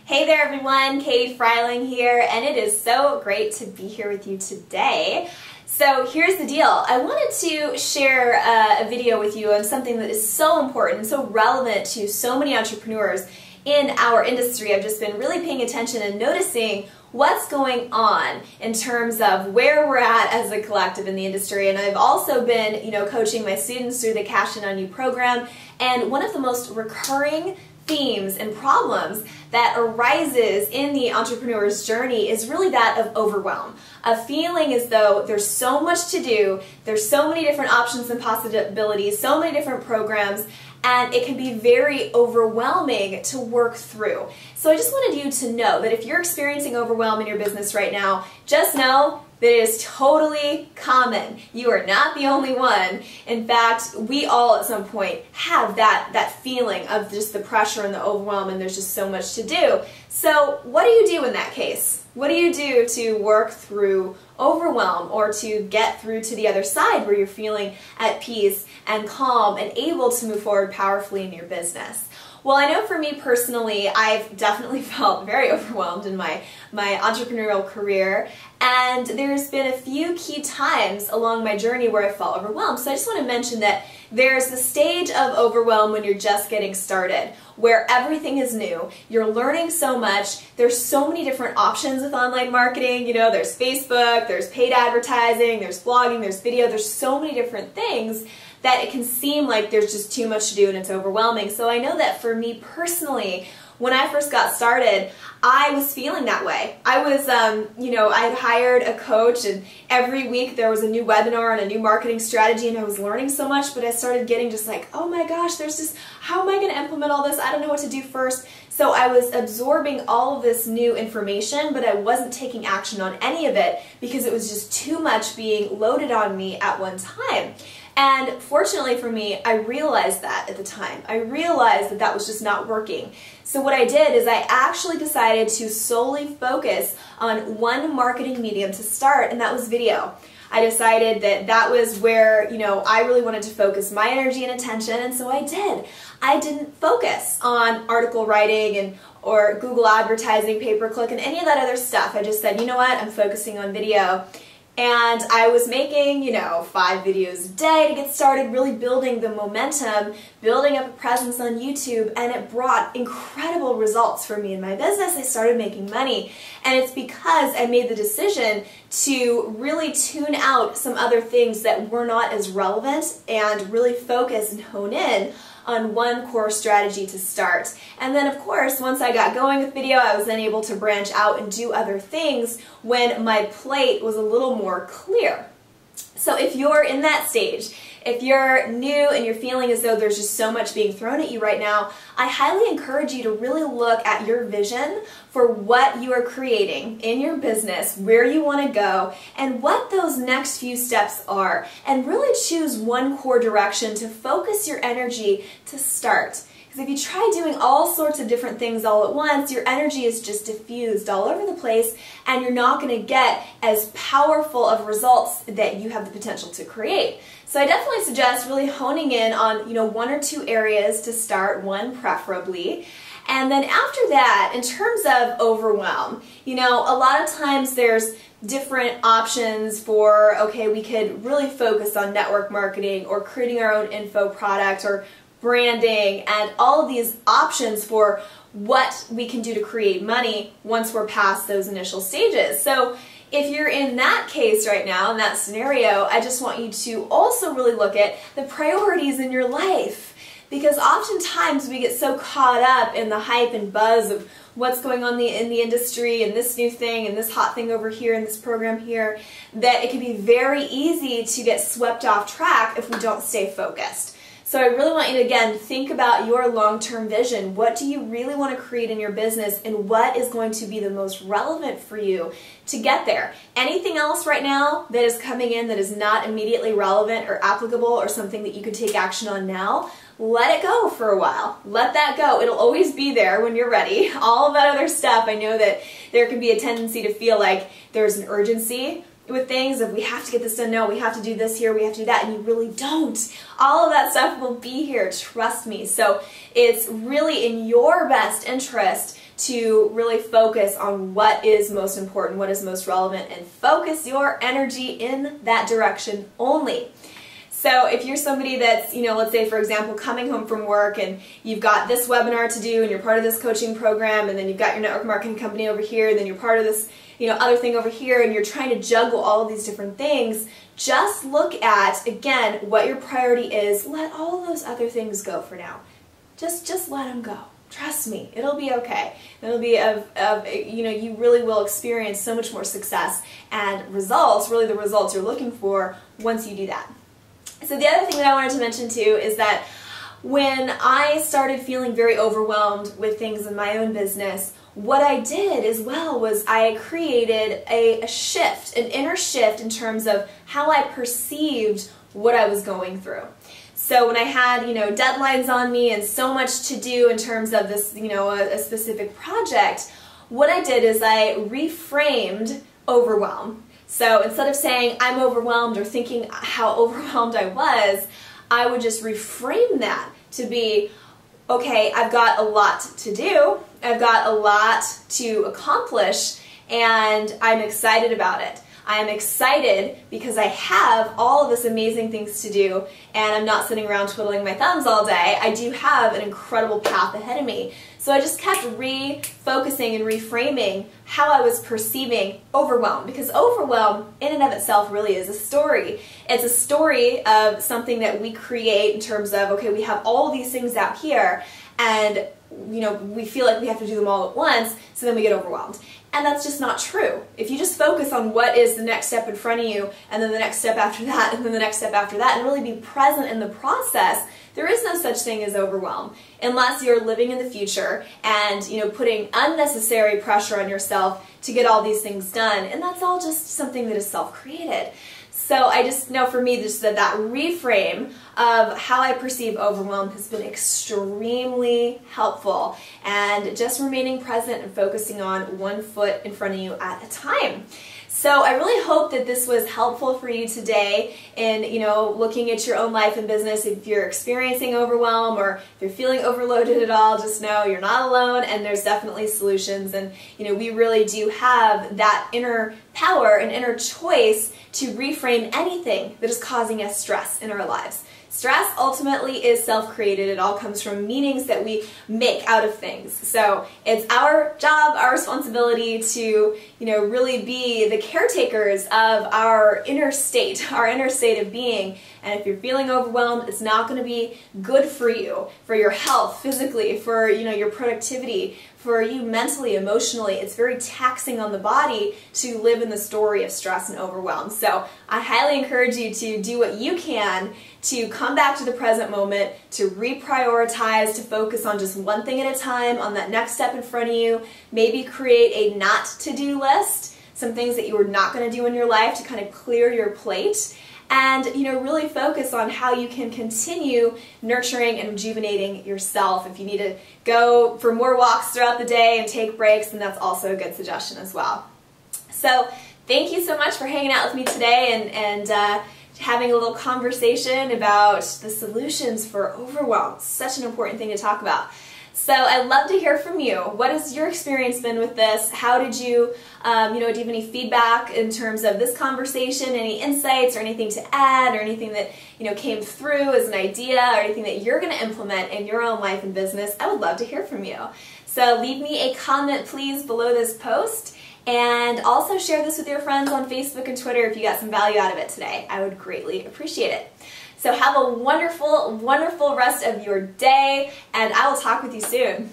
Hey there everyone, Katie Freiling here, and it is so great to be here with you today. So here's the deal. I wanted to share a video with you on something that is so important and so relevant to so many entrepreneurs in our industry. I've just been really paying attention and noticing what's going on in terms of where we're at as a collective in the industry. And I've also been, coaching my students through the Cash In On You program. And one of the most recurring themes and problems that arises in the entrepreneur's journey is really that of overwhelm. A feeling as though there's so much to do, there's so many different options and possibilities, so many different programs, and it can be very overwhelming to work through. So I just wanted you to know that if you're experiencing overwhelm in your business right now, just know that it is totally common. You are not the only one. In fact, we all at some point have that feeling of just the pressure and the overwhelm, and there's just so much to do. So what do you do in that case? What do you do to work through overwhelm or to get through to the other side where you're feeling at peace and calm and able to move forward powerfully in your business? Well, I know for me personally, I've definitely felt very overwhelmed in my entrepreneurial career, and there's been a few key times along my journey where I felt overwhelmed. So I just want to mention that there's the stage of overwhelm when you're just getting started, where everything is new, you're learning so much, there's so many different options with online marketing, there's Facebook, there's paid advertising, there's blogging, there's video, there's so many different things that it can seem like there's just too much to do and it's overwhelming. So I know that for me personally, when I first got started, I was feeling that way. I was, I had hired a coach, and every week there was a new webinar and a new marketing strategy, and I was learning so much, but I started getting just like, oh my gosh, how am I going to implement all this? I don't know what to do first. So I was absorbing all of this new information, but I wasn't taking action on any of it because it was just too much being loaded on me at one time. And fortunately for me, I realized that at the time. I realized that that was just not working. So what I did is I actually decided to solely focus on one marketing medium to start, and that was video. I decided that that was where, I really wanted to focus my energy and attention, and so I did. I didn't focus on article writing or Google advertising, pay-per-click, and any of that other stuff. I just said, you know what, I'm focusing on video. And I was making, 5 videos a day to get started, really building the momentum, building up a presence on YouTube, and it brought incredible results for me in my business. I started making money, and it's because I made the decision to really tune out some other things that were not as relevant and really focus and hone in on one core strategy to start. And then of course, once I got going with video, I was then able to branch out and do other things when my plate was a little more clear. So if you're in that stage, if you're new and you're feeling as though there's just so much being thrown at you right now, I highly encourage you to really look at your vision for what you are creating in your business, where you want to go, and what those next few steps are, and really choose one core direction to focus your energy to start. Because if you try doing all sorts of different things all at once, your energy is just diffused all over the place, and you're not going to get as powerful of results that you have the potential to create. So I definitely suggest really honing in on, 1 or 2 areas to start, one preferably. And then after that, in terms of overwhelm, a lot of times there's different options for, okay, we could really focus on network marketing or creating our own info product or branding, and all of these options for what we can do to create money once we're past those initial stages. So if you're in that case right now, in that scenario, I just want you to also really look at the priorities in your life. Because oftentimes we get so caught up in the hype and buzz of what's going on in the industry and this new thing and this hot thing over here and this program here, that it can be very easy to get swept off track if we don't stay focused. So I really want you to, again, think about your long-term vision. What do you really want to create in your business, and what is going to be the most relevant for you to get there? Anything else right now that is coming in that is not immediately relevant or applicable or something that you can take action on now, let it go for a while. Let that go. It'll always be there when you're ready. All of that other stuff, I know that there can be a tendency to feel like there's an urgency with things of we have to get this done now, we have to do this here, we have to do that, and you really don't. All of that stuff will be here, trust me. So it's really in your best interest to really focus on what is most important, what is most relevant, and focus your energy in that direction only. So if you're somebody that's, let's say for example, coming home from work and you've got this webinar to do and you're part of this coaching program, and then you've got your network marketing company over here, and then you're part of this, other thing over here, and you're trying to juggle all of these different things, just look at, again, what your priority is. Let all of those other things go for now. Just let them go. Trust me, it'll be okay. It'll be you really will experience so much more success and results, really the results you're looking for once you do that. So the other thing that I wanted to mention too is that when I started feeling very overwhelmed with things in my own business, what I did as well was I created a shift, an inner shift in terms of how I perceived what I was going through. So when I had, deadlines on me and so much to do in terms of this, a specific project, what I did is I reframed overwhelm. So instead of saying I'm overwhelmed or thinking how overwhelmed I would just reframe that to be, okay, I've got a lot to do, I've got a lot to accomplish, and I'm excited about it. I am excited because I have all of this amazing things to do, and I'm not sitting around twiddling my thumbs all day. I do have an incredible path ahead of me. So I just kept refocusing and reframing how I was perceiving overwhelm, because overwhelm in and of itself really is a story. It's a story of something that we create in terms of, okay, we have all these things out here, and we feel like we have to do them all at once, so then we get overwhelmed. And that's just not true. If you just focus on what is the next step in front of you, and then the next step after that, and then the next step after that, and really be present in the process, there is no such thing as overwhelm, unless you're living in the future and putting unnecessary pressure on yourself to get all these things done, and that's all just something that is self-created. So I just know for me just that reframe of how I perceive overwhelm has been extremely helpful, and just remaining present and focusing on one foot in front of you at a time. So I really hope that this was helpful for you today in, looking at your own life and business. If you're experiencing overwhelm or if you're feeling overloaded at all, just know you're not alone, and there's definitely solutions. And, we really do have that inner power and inner choice to reframe anything that is causing us stress in our lives. Stress ultimately is self-created. It all comes from meanings that we make out of things. So it's our job, our responsibility to, really be the caretakers of our inner state of being. And if you're feeling overwhelmed, it's not going to be good for you, for your health, physically, for, your productivity, for you mentally, emotionally. It's very taxing on the body to live in the story of stress and overwhelm. So I highly encourage you to do what you can to come back to the present moment, to reprioritize, to focus on just one thing at a time, on that next step in front of you. Maybe create a not to-do list, some things that you are not going to do in your life to kind of clear your plate. And really focus on how you can continue nurturing and rejuvenating yourself. If you need to go for more walks throughout the day and take breaks, then that's also a good suggestion as well. So thank you so much for hanging out with me today and having a little conversation about the solutions for overwhelm. Such an important thing to talk about. So I'd love to hear from you. What has your experience been with this? How did you, do you have any feedback in terms of this conversation, any insights or anything to add or anything that, came through as an idea or anything that you're going to implement in your own life and business? I would love to hear from you. So leave me a comment, please, below this post, and also share this with your friends on Facebook and Twitter if you got some value out of it today. I would greatly appreciate it. So have a wonderful, wonderful rest of your day, and I will talk with you soon.